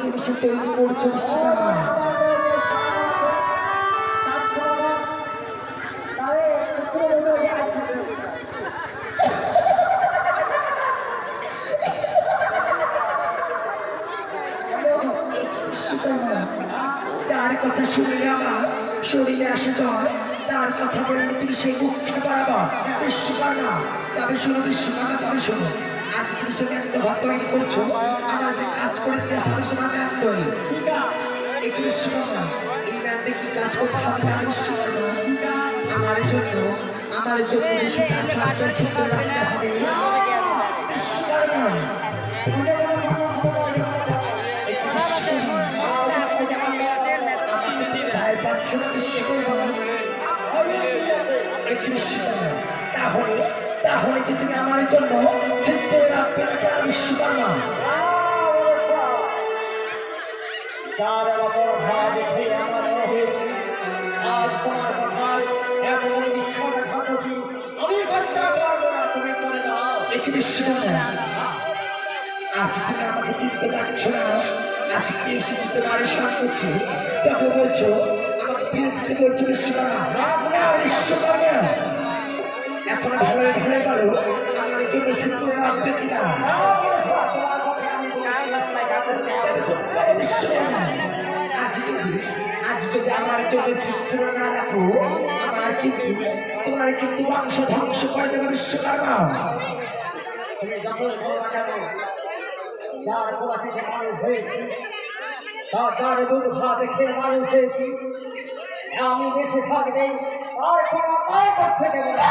তুমি সে তৈরি করছো বিশ্বকর্মা। তার কথা শুনে আমার শরীরে আসে জ্বর, তার কথা বললে তুমি সেই মুখে করাবো বিশ্বকর্মা। তবে শোনো বিশ্বকর্মা, তবে শোনো, আজ তুমি সে ম্যান্ড ঘর তৈরি করছো, আমার যে কাজ করে দিতে হবে তোমার ম্যান্ডই। একটু বিশ্বকর্মা, এই ম্যান্ডে কি কাজ করতে হবে না বিশ্বকর্মা? আমার জন্য বেশি কাজ রাখতে হবে বিশ্বকর্মা। তাহলে তাহলে যে তুমি আমার জন্য চিন্তা রাখবে না কেন বিশ্বকর্মা? আজ তুমি আমাকে চিনতে পারছো না, আজকে এসেছি তোমার সম্মুখে, তবে বলছো আমাকে ফিরে যেতে বলছো বিশ্বকর্মা। বিশ্বকর্মা এখন ভালো ভালো বলো, আমার জন্য সিন্দুর রাখবে কিনা? আজ যদি আমার জন্য সিন্দুর না রাখো, তোমার কিন্তু বংশ ধ্বংস করে দেবে বিশ্বকর্মা। তুমি যখন বলো না কেন, যার কোলাতে মানুষ হয়েছি, যার দুর্ভা দেখে মানুষ হয়েছি, আমি বেঁচে থাকবে আর কোনো উপায় করতে দেবো না।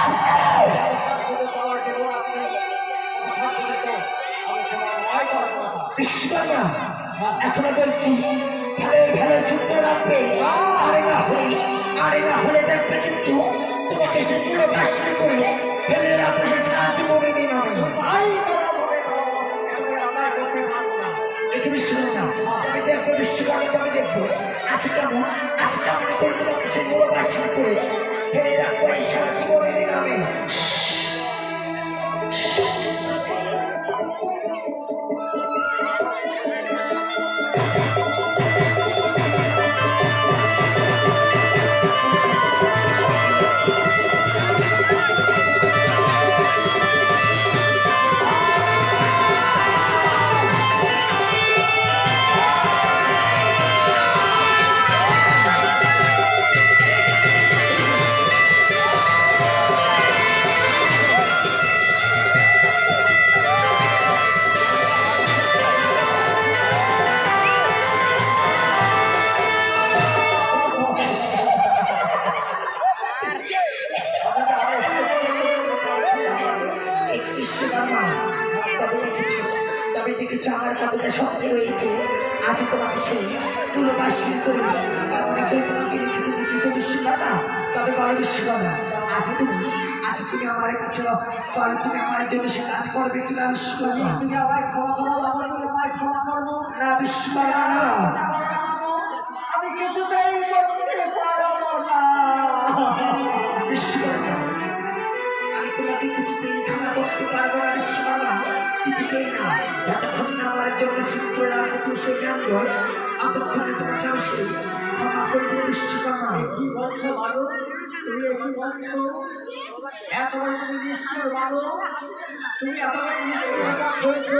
বিশ্বকর্মা এখনো বলছি ভালো ভালো চিত্র রাখবে, আরে না হলে দেখবে কিন্তু তোমাকে সে পুরো বাসি করে ফেলে রাখবে, সাহায্য করে দিন আমি। আমি দেখবো বিশ্বকর্মা, আমি দেখবো আজকে কেমন করে তোমাকে সে পুরো বাসি করে ফেলে রাখবো, এই সাহায্য করে দিন আমি। তবে দেখেছো আমার কতটা শক্ত রয়েছে, আজ তোমাকে সেই পুরোবাসী করে তোমাকে রেখেছে, দেখেছো বিশ্বকর্মা। তবে বড় বিশ্বকর্মা, আজ তুমি আমার কাছে বলো, তুমি আমার জন্য সে কাজ করবে কিনা বিশ্বকর্মা? তুমি আমায় ক্ষমা করবো না বিশ্বকর্মা, আমি কিছুতেই করতে পারবো না বিশ্বকর্মা। আমি তোমাকে কিছুতেই ক্ষমা করতে পারবো না বিশ্বকর্মা, কিছুতেই না। যতক্ষণ না আমার জন্য সিদ্ধ রাখবো তুমি সেই জ্ঞান ধর, ততক্ষণে তোমাকে আমি সেই ক্ষমা করে দেবো বিশ্বকর্মা। কি বলছো ভালো, তুমি কি বলছো? এতবার তুমি নিশ্চয় ভালো, তুমি এতবার নিশ্চয় হয়েছো।